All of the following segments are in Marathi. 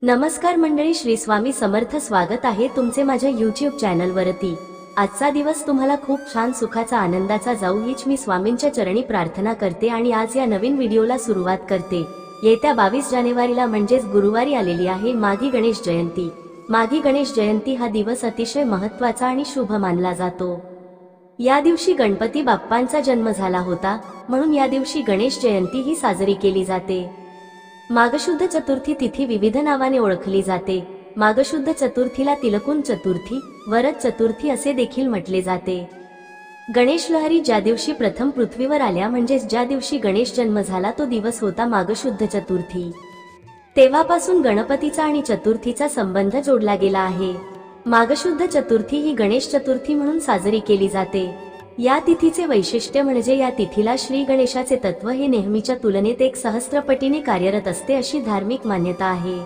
नमस्कार मंडळी, श्री स्वामी समर्थ. स्वागत आहे तुमचे माझ्या YouTube चॅनलवरती. आजचा दिवस तुम्हाला खूप छान सुखाचा आनंदाचा जाऊ हीच मी स्वामींच्या चरणी प्रार्थना करते आणि आज या नवीन व्हिडिओला सुरुवात करते. येत्या 22 जानेवारीला म्हणजेच गुरुवारी आलेली आहे माघी गणेश जयंती. माघी गणेश जयंती हा दिवस अतिशय महत्त्वाचा आणि शुभ मानला जातो. या दिवशी गणपती बाप्पांचा जन्म झाला होता, म्हणून या दिवशी गणेश जयंती ही साजरी केली जाते. माघशुद्ध चतुर्थी तिथी विविध नावाने ओळखली जाते. माघशुद्ध चतुर्थीला तिलकुन चतुर्थी, वरद चतुर्थी असे देखील म्हटले जाते. गणेश लहरी ज्या दिवशी प्रथम पृथ्वीवर आल्या म्हणजेच ज्या दिवशी गणेश जन्म झाला तो दिवस होता माघशुद्ध चतुर्थी. तेव्हापासून गणपतीचा आणि चतुर्थीचा संबंध जोडला गेला आहे. माघशुद्ध चतुर्थी ही गणेश चतुर्थी म्हणून साजरी केली जाते. या तिथीचे वैशिष्ट्य म्हणजे या तिथीला श्री गणेशाचे तत्व हे नेहमीच्या तुलनेत 1 सहस्त्रपटीने कार्यरत असते अशी धार्मिक मान्यता आहे.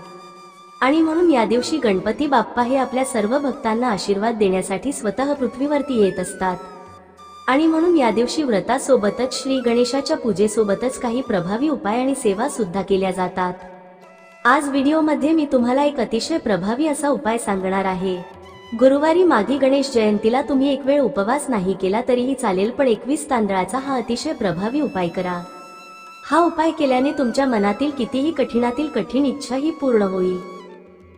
आणि म्हणून या दिवशी गणपती बाप्पा हे आपल्या सर्व भक्तांना आशीर्वाद देण्यासाठी स्वतः पृथ्वीवरती येत असतात. आणि म्हणून या दिवशी व्रतासोबतच श्री गणेशाच्या पूजेसोबतच काही प्रभावी उपाय आणि सेवा सुद्धा केल्या जातात. आज व्हिडिओमध्ये मी तुम्हाला एक अतिशय प्रभावी असा उपाय सांगणार आहे. गुरुवारी माघी गणेश जयंतीला तुम्ही एक वेळ उपवास नाही केला तरीही चालेल, पण 21 तांदळाचा हा अतिशय प्रभावी उपाय करा. हा उपाय केल्याने तुमच्या मनातील कितीही कठीणातील कठीण इच्छा ही पूर्ण होईल.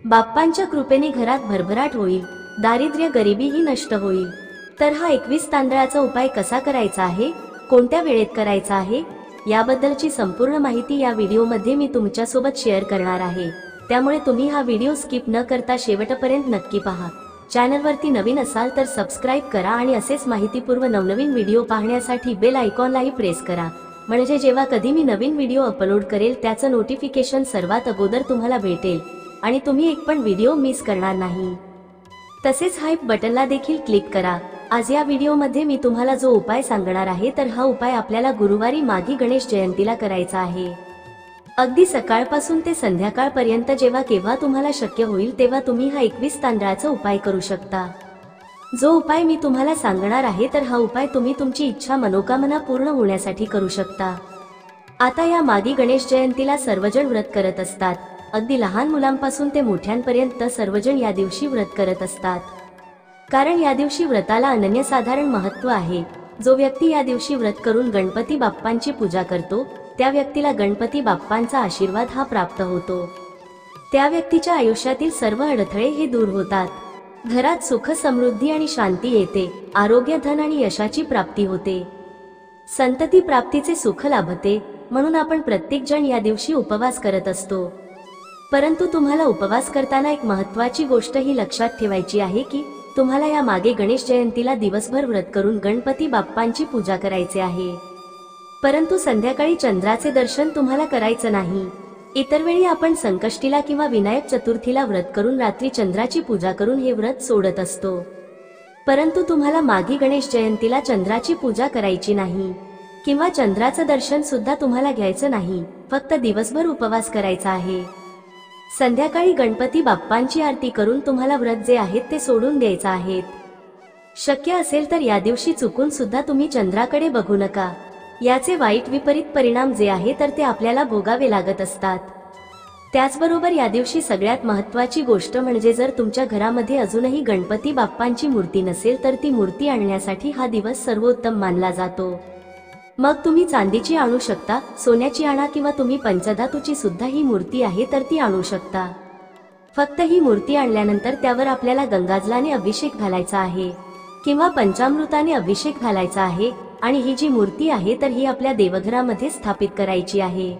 बाप्पांच्या कृपेने घरात भरभराट होईल, दारिद्र्य गरिबी ही नष्ट होईल. तर हा 21 तांदळाचा उपाय कसा करायचा आहे, कोणत्या वेळेत करायचा आहे, याबद्दलची संपूर्ण माहिती या व्हिडिओमध्ये मी तुमच्यासोबत शेअर करणार आहे. त्यामुळे तुम्ही हा व्हिडिओ स्किप न करता शेवटपर्यंत नक्की पहा. चॅनलवरती नवीन असाल तर सबस्क्राईब करा आणि असेच माहितीपूर्व नवनवीन व्हिडिओ पाहण्यासाठी बेल आयकॉनलाही प्रेस करा, म्हणजे जेव्हा कधी मी नवीन व्हिडिओ अपलोड करेल त्याचं नोटिफिकेशन सर्वात अगोदर तुम्हाला भेटेल आणि तुम्ही एक पण व्हिडिओ मिस करणार नाही. तसेच हाईप बटनला देखील क्लिक करा. आज या व्हिडिओमध्ये मी तुम्हाला जो उपाय सांगणार आहे तर हा उपाय आपल्याला गुरुवारी माघी गणेश जयंतीला करायचा आहे. अगदी सकाळपासून ते संध्याकाळपर्यंत जेव्हा केव्हा तुम्हाला शक्य होईल तेव्हा तुम्ही हा 21 तांदळाचा उपाय करू शकता. जो उपाय मी तुम्हाला सांगणार आहे तर हा उपाय तुम्ही तुमची इच्छा मनोकामना पूर्ण होण्यासाठी करू शकता. आता या माघी गणेश जयंतीला सर्वजण व्रत करत असतात. अगदी लहान मुलांपासून ते मोठ्यांपर्यंत सर्वजण या दिवशी व्रत करत असतात. कारण या दिवशी व्रताला अनन्यसाधारण महत्त्व आहे. जो व्यक्ती या दिवशी व्रत करून गणपती बाप्पांची पूजा करतो त्या व्यक्तीला गणपती बाप्पांचा आशीर्वाद हा प्राप्त होतो. त्या व्यक्तीच्या आयुष्यातील सर्व अडथळे हे दूर होतात. घरात सुख समृद्धी आणि शांती येते. आरोग्य, धन आणि यशाची प्राप्ती होते. संतती प्राप्तीचे सुख लाभते. म्हणून आपण प्रत्येक जण या दिवशी उपवास करत असतो. परंतु तुम्हाला उपवास करताना एक महत्त्वाची गोष्ट ही लक्षात ठेवायची आहे की तुम्हाला या मागे गणेश जयंतीला दिवसभर व्रत करून गणपती बाप्पांची पूजा करायचे आहे. परंतु संध्याकाळी चंद्राचे दर्शन तुम्हाला करायचं नाही. इतर वेळी आपण संकष्टीला किंवा विनायक चतुर्थीला व्रत करून रात्री चंद्राची पूजा करून हे व्रत सोडत असतो. परंतु तुम्हाला माघी गणेश जयंतीला चंद्राची पूजा करायची नाही किंवा चंद्राचं दर्शन सुद्धा तुम्हाला घ्यायचं नाही. फक्त दिवसभर उपवास करायचा आहे. संध्याकाळी गणपती बाप्पांची आरती करून तुम्हाला व्रत जे आहेत ते सोडून द्यायचं आहे. शक्य असेल तर या दिवशी चुकून सुद्धा तुम्ही चंद्राकडे बघू नका. याचे वाईट विपरीत परिणाम जे आहे तर ते आपल्याला भोगावे लागत असतात. त्याचबरोबर या दिवशी सगळ्यात महत्त्वाची गोष्ट म्हणजे जर तुमच्या घरामध्ये अजूनही गणपती बाप्पांची मूर्ती नसेल तर ती मूर्ती आणण्यासाठी हा दिवस सर्वोत्तम मानला जातो. मग तुम्ही चांदीची आणू शकता, सोन्याची आणा किंवा तुम्ही पंचधातूची सुद्धा ही मूर्ती आहे तर ती आणू शकता. फक्त ही मूर्ती आणल्यानंतर त्यावर आपल्याला गंगाजलाने अभिषेक घालायचा आहे किंवा पंचामृताने अभिषेक घालायचा आहे. आणि ही जी मूर्ती आहे तर ही आपल्या देवघरामध्ये स्थापित करायची आहे.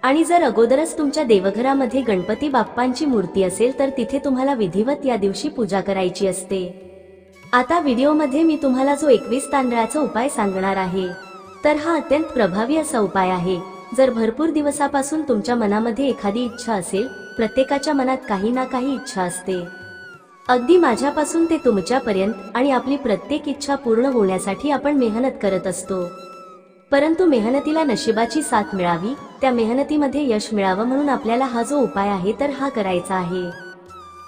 आणि जर अगोदरच तुमच्या देवघरामध्ये गणपती बाप्पांची मूर्ती असेल तर तिथे तुम्हाला विधिवत या दिवशी पूजा करायची असते. आता व्हिडिओमध्ये मी तुम्हाला जो 21 तांदळाचा उपाय सांगणार आहे तर हा अत्यंत प्रभावी असा उपाय आहे. जर भरपूर दिवसापासून तुमच्या मनामध्ये एखादी इच्छा असेल, प्रत्येकाच्या मनात काही ना काही इच्छा असते. अगदी माझ्यापासून ते तुमच्यापर्यंत, आणि आपली प्रत्येक इच्छा पूर्ण होण्यासाठी आपण मेहनत करत असतो. परंतु मेहनतीला नशिबाची साथ मिळावी, त्या मेहनतीमध्ये यश मिळावं म्हणून आपल्याला हा जो उपाय आहे तर हा करायचा आहे.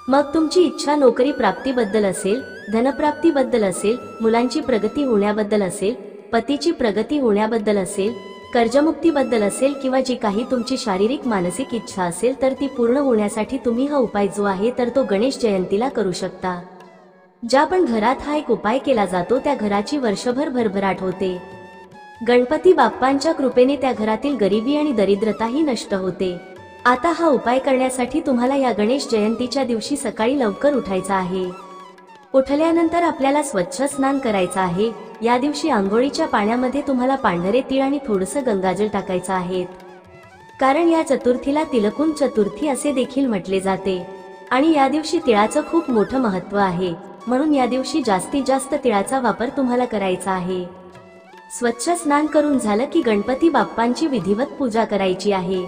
मग तुमची इच्छा नोकरी प्राप्तीबद्दल असेल, धनप्राप्तीबद्दल असेल, मुलांची प्रगती होण्याबद्दल असेल, पतीची प्रगती होण्याबद्दल असेल, कर्जमुक्तीबद्दल असेल किंवा जी काही तुमची शारीरिक मानसिक इच्छा असेल तर ती पूर्ण होण्यासाठी तुम्ही हा उपाय जो आहे तर तो गणेश जयंतीला करू शकता। ज्या पण घरात हा एक उपाय केला जातो त्या घराची वर्षभर भरभराट होते। गणपती बाप्पांच्या कृपेने त्या घरातील गरिबी आणि दरिद्रताही नष्ट होते। आता हा उपाय करण्यासाठी तुम्हाला या गणेश जयंतीच्या दिवशी सकाळी लवकर उठायचं आहे। उठल्यानंतर आपल्याला स्वच्छ स्नान करायचं आहे। या दिवशी आंघोळीच्या पाण्यामध्ये तुम्हाला पांढरे तीळ आणि थोडंसं गंगाजल टाकायचं आहे, कारण या चतुर्थीला तिलकुंड चतुर्थी असे देखील म्हटले जाते आणि या दिवशी तिळाचं खूप मोठं महत्त्व आहे, म्हणून या दिवशी जास्तीत जास्त तिळाचा वापर तुम्हाला करायचा आहे। स्वच्छ स्नान करून झालं की गणपती बाप्पांची विधिवत पूजा करायची आहे।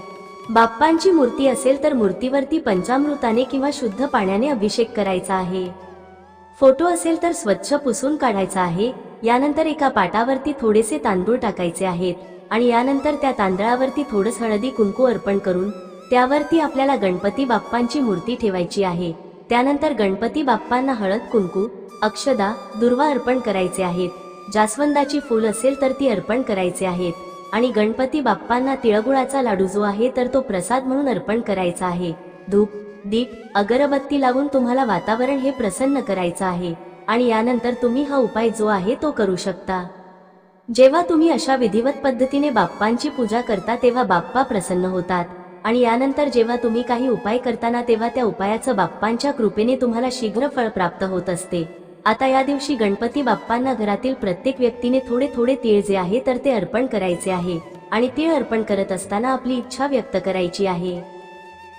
बाप्पांची मूर्ती असेल तर मूर्तीवरती पंचामृताने किंवा शुद्ध पाण्याने अभिषेक करायचा आहे। फोटो असेल तर स्वच्छ पुसून काढायचा आहे। यानंतर एका पाटावरती थोडेसे तांदूळ टाकायचे आहेत आणि यानंतर त्या तांदळावरती थोडंस हळदी कुंकू अर्पण करून त्यावरती आपल्याला गणपती बाप्पांची मूर्ती ठेवायची आहे। त्यानंतर गणपती बाप्पांना हळद कुंकू, अक्षदा, दुर्वा अर्पण करायचे आहेत। जास्वंदाची फूल असेल तर ती अर्पण करायचे आहेत आणि गणपती बाप्पांना तिळगुळाचा लाडू जो आहे तर तो प्रसाद म्हणून अर्पण करायचा आहे। धूप, दीप, अगरबत्ती लावून तुम्हाला वातावरण हे प्रसन्न करायचं आहे आणि यानंतर तुम्ही हा उपाय जो आहे तो करू शकता। जेव्हा तुम्ही अशा विधिवत पद्धतीने बाप्पांची पूजा करता तेव्हा बाप्पा प्रसन्न होतात आणि यानंतर जेव्हा तुम्ही काही उपाय करताना तेव्हा त्या उपायाचं बाप्पांच्या कृपेने तुम्हाला शीघ्र फळ प्राप्त होत असते। आता या दिवशी गणपती बाप्पांना घरातील प्रत्येक व्यक्तीने थोडे थोडे तीळ जे आहे तर ते अर्पण करायचे आहे आणि तीळ अर्पण करत असताना आपली इच्छा व्यक्त करायची आहे।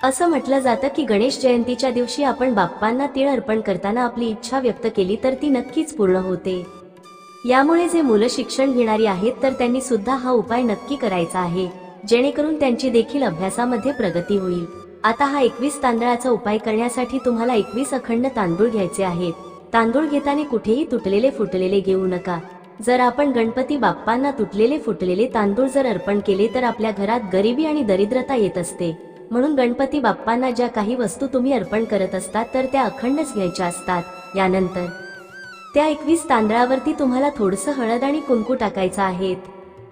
असं म्हटलं जातं की गणेश जयंतीच्या दिवशी आपण बाप्पांना तीळ अर्पण करताना आपली इच्छा व्यक्त केली तर ती नक्कीच पूर्ण होते। यामुळे जे मुलं शिक्षण घेणारी आहेत तर त्यांनी सुद्धा हा उपाय नक्की करायचा आहे, जेणेकरून त्यांची देखील अभ्यासामध्ये प्रगती होईल। आता हा 21 तांदळाचा उपाय करण्यासाठी तुम्हाला 21 अखंड तांदूळ घ्यायचे आहेत। तांदूळ घेताना कुठेही तुटलेले फुटलेले घेऊ नका। जर आपण गणपती बाप्पांना तुटलेले फुटलेले तांदूळ जर अर्पण केले तर आपल्या घरात गरिबी आणि दरिद्रता येत असते, म्हणून गणपती बाप्पांना ज्या काही वस्तू तुम्ही अर्पण करत असतात तर त्या अखंडच घ्यायच्या असतात। यानंतर त्या 21 तांदळावरती तुम्हाला थोडंसं हळद आणि कुंकू टाकायचं आहे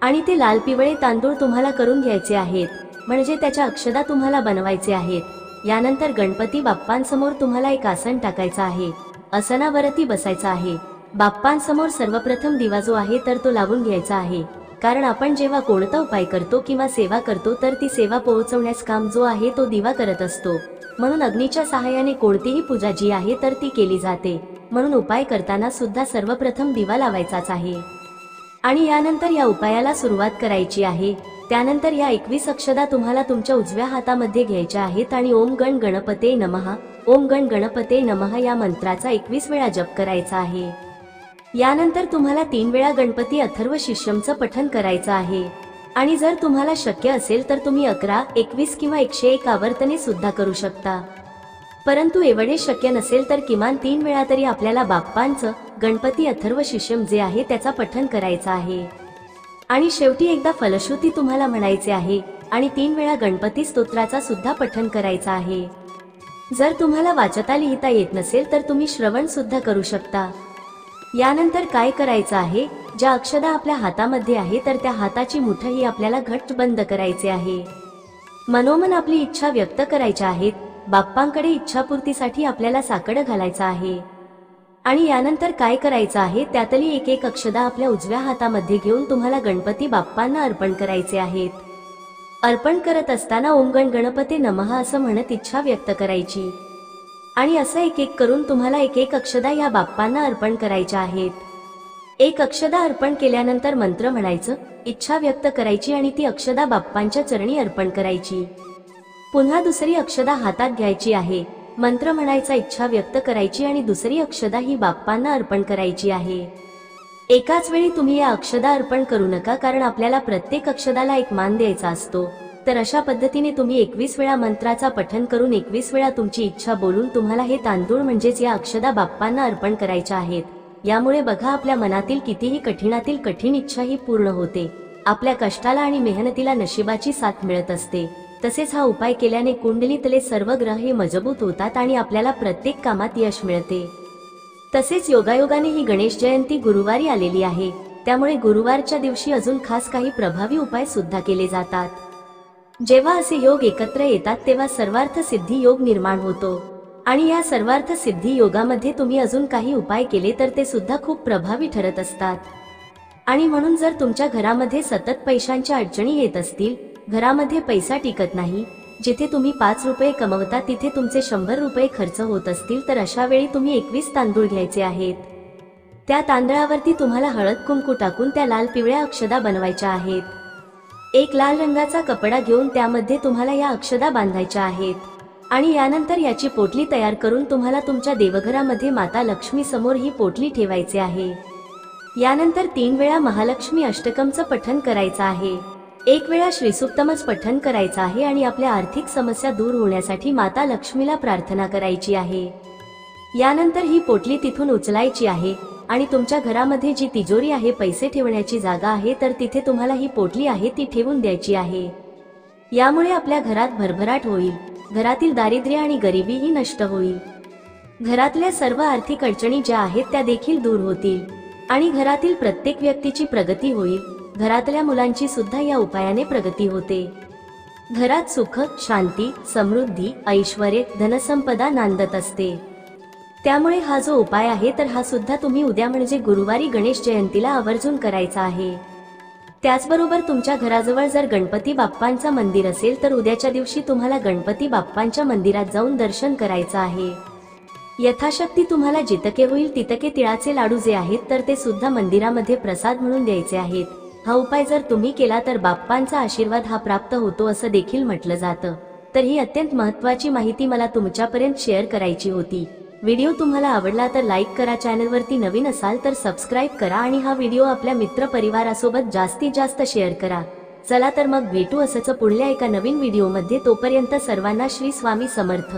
आणि ते लाल पिवळे तांदूळ तुम्हाला करून घ्यायचे आहेत, म्हणजे त्याच्या अक्षदा तुम्हाला बनवायचे आहेत। यानंतर गणपती बाप्पांसमोर तुम्हाला एक आसन टाकायचं आहे। आसनावरती बसायचं आहे। बाप्पांसमोर सर्वप्रथम दिवा जो आहे तर तो लावून घ्यायचा आहे, कारण आपण जेव्हा कोणता उपाय करतो किंवा सेवा करतो तर ती सेवा पोहोचवण्यास काम जो आहे तो दिवा करत असतो, म्हणून अग्नीच्या सहाय्याने कोणतीही पूजा जी आहे तर ती केली जाते। म्हणून उपाय करताना सुद्धा सर्वप्रथम दिवा लावायचाच आहे आणि यानंतर या उपायाला सुरुवात करायची आहे। त्यानंतर या 21 अक्षदा तुम्हाला तुमच्या उजव्या हातामध्ये घ्यायच्या आहेत आणि ओम गण गणपते नमः, ओम गण गणपते नमः या मंत्राचा 21 वेळा जप करायचा आहे। यानंतर तुम्हाला 3 वेळा गणपती अथर्व शीर्षमचं पठण करायचं आहे आणि जर तुम्हाला शक्य असेल तर तुम्ही 11, 21 किंवा 101 आवर्तने सुद्धा करू शकता, परंतु एवढे शक्य नसेल तर किमान 3 वेळा तरी आपल्याला बाप्पांचं गणपती अथर्व शीर्षम जे आहे त्याचा पठण करायचा आहे आणि शेवटी एकदा फलश्रुती तुम्हाला म्हणायचे आहे आणि 3 वेळा गणपती स्तोत्राचा सुद्धा पठण करायचा आहे। जर तुम्हाला वाचता लिहिता येत नसेल तर तुम्ही श्रवण सुद्धा करू शकता। यानंतर काय करायचं आहे, ज्या अक्षदा आपल्या हातामध्ये आहे तर त्या हाताची मुठही आपल्याला घट्ट बंद करायचे आहे। मनोमन आपली इच्छा व्यक्त करायच्या आहेत। बाप्पांकडे इच्छापूर्तीसाठी आपल्याला साकडं घालायचं आहे आणि यानंतर काय करायचं आहे, त्यातली एक एक अक्षदा आपल्या उजव्या हातामध्ये घेऊन तुम्हाला गणपती बाप्पांना अर्पण करायचे आहेत। अर्पण करत असताना ओम गण गणपते नमः असं म्हणत इच्छा व्यक्त करायची आणि असं एक एक करून तुम्हाला एक एक अक्षदा या बाप्पांना अर्पण करायच्या आहेत। एक अक्षदा अर्पण केल्यानंतर मंत्र म्हणायचं, इच्छा व्यक्त करायची आणि ती अक्षदा बाप्पांच्या चरणी अर्पण करायची। पुन्हा दुसरी अक्षदा हातात घ्यायची आहे, मंत्र म्हणायचा, इच्छा व्यक्त करायची आणि दुसरी अक्षदा ही बाप्पांना अर्पण करायची आहे। एकाच वेळी तुम्ही या अक्षदा अर्पण करू नका, कारण आपल्याला प्रत्येक अक्षदाला एक मान द्यायचा असतो। तर अशा पद्धतीने तुम्ही 21 वेळा मंत्राचा पठण करून 21 वेळा तुमची इच्छा बोलून तुम्हाला हे तांदूळ म्हणजेच या अक्षदा बाप्पांना अर्पण करायच्या आहेत। यामुळे बघा, आपल्या मनातील कितीही कठीणातील कठीण इच्छा ही पूर्ण होते। आपल्या कष्टाला आणि मेहनतीला नशिबाची साथ मिळत असते। तसेच हा उपाय केल्याने कुंडलीतले सर्व ग्रह हे मजबूत होतात आणि आपल्याला प्रत्येक कामात यश मिळते। तसेच योगायोगाने ही गणेश जयंती गुरुवारी आलेली आहे, त्यामुळे गुरुवारच्या दिवशी अजून खास काही प्रभावी उपाय सुद्धा केले जातात। जेव्हा असे योग एकत्र येतात तेव्हा सर्वार्थ सिद्धी योग निर्माण होतो आणि या सर्वार्थ सिद्धी योगामध्ये तुम्ही अजून काही उपाय केले तर ते सुद्धा खूप प्रभावी ठरत असतात। आणि म्हणून जर तुमच्या घरामध्ये सतत पैशांच्या अडचणी येत असतील, घरामध्ये पैसा टिकत नाही, जिथे तुम्ही 5 रुपये कमवता तिथे तुमचे 100 रुपये खर्च होत असतील, तर अशा वेळी तुम्ही 21 तांदूळ घ्यायचे आहेत। त्या तांदळावरती तुम्हाला हळद कुंकू टाकून त्या लाल पिवळ्या अक्षदा बनवायच्या आहेत। एक लाल रंगाचा कपडा घेऊन त्यामध्ये तुम्हाला या अक्षदा बांधायच्या आहेत आणि यानंतर याची पोटली तयार करून तुम्हाला तुमच्या देवघरामध्ये माता लक्ष्मी समोर ही पोटली ठेवायची आहे। यानंतर 3 वेळा महालक्ष्मी अष्टकमचं पठण करायचं आहे, 1 वेळा श्रीसूक्तमच पठण करायचं आहे आणि आपल्या आर्थिक समस्या दूर होण्यासाठी माता लक्ष्मीला प्रार्थना करायची आहे। यानंतर ही पोटली तिथून उचलायची आहे आणि तुमच्या घरामध्ये जी तिजोरी आहे, पैसे ठेवण्याची जागा आहे, तर तिथे तुम्हाला ही पोटली आहे ती ठेवून द्यायची आहे। यामुळे आपल्या घरात भरभराट होईल, घरातील दारिद्र्य आणि गरिबीही नष्ट होईल, घरातल्या सर्व आर्थिक अडचणी ज्या आहेत त्या देखील दूर होतील आणि घरातील प्रत्येक व्यक्तीची प्रगती होईल। घरातल्या मुलांची सुद्धा या उपायाने प्रगती होते। घरात सुख, शांती, समृद्धी, ऐश्वर्य, धनसंपदा नांदत असते। त्यामुळे हा जो उपाय आहे तर हा सुद्धा तुम्ही उद्या म्हणजे गुरुवारी गणेश जयंतीला आवर्जून करायचा आहे। त्याचबरोबर तुमच्या घराजवळ जर गणपती बाप्पांचं मंदिर असेल तर उद्याच्या दिवशी तुम्हाला गणपती बाप्पांच्या मंदिरात जाऊन दर्शन करायचं आहे। यथाशक्ती तुम्हाला जितके होईल तितके तिळाचे लाडू जे आहेत तर ते सुद्धा मंदिरामध्ये प्रसाद म्हणून द्यायचे आहेत। हा उपाय जर तुम्ही केला तर बाप्पांचा आशीर्वाद हा प्राप्त होतो असं देखील म्हटलं जातं। तर ही अत्यंत महत्त्वाची माहिती मला तुमच्यापर्यंत शेअर करायची होती। व्हिडिओ तुम्हाला आवडला तर लाईक करा, चॅनलवरती नवीन असाल तर सबस्क्राईब करा आणि हा व्हिडिओ आपल्या मित्र परिवारासोबत जास्तीत जास्त शेअर करा। चला तर मग भेटू असंच पुढल्या एका नवीन व्हिडिओमध्ये। तोपर्यंत सर्वांना श्री स्वामी समर्थ।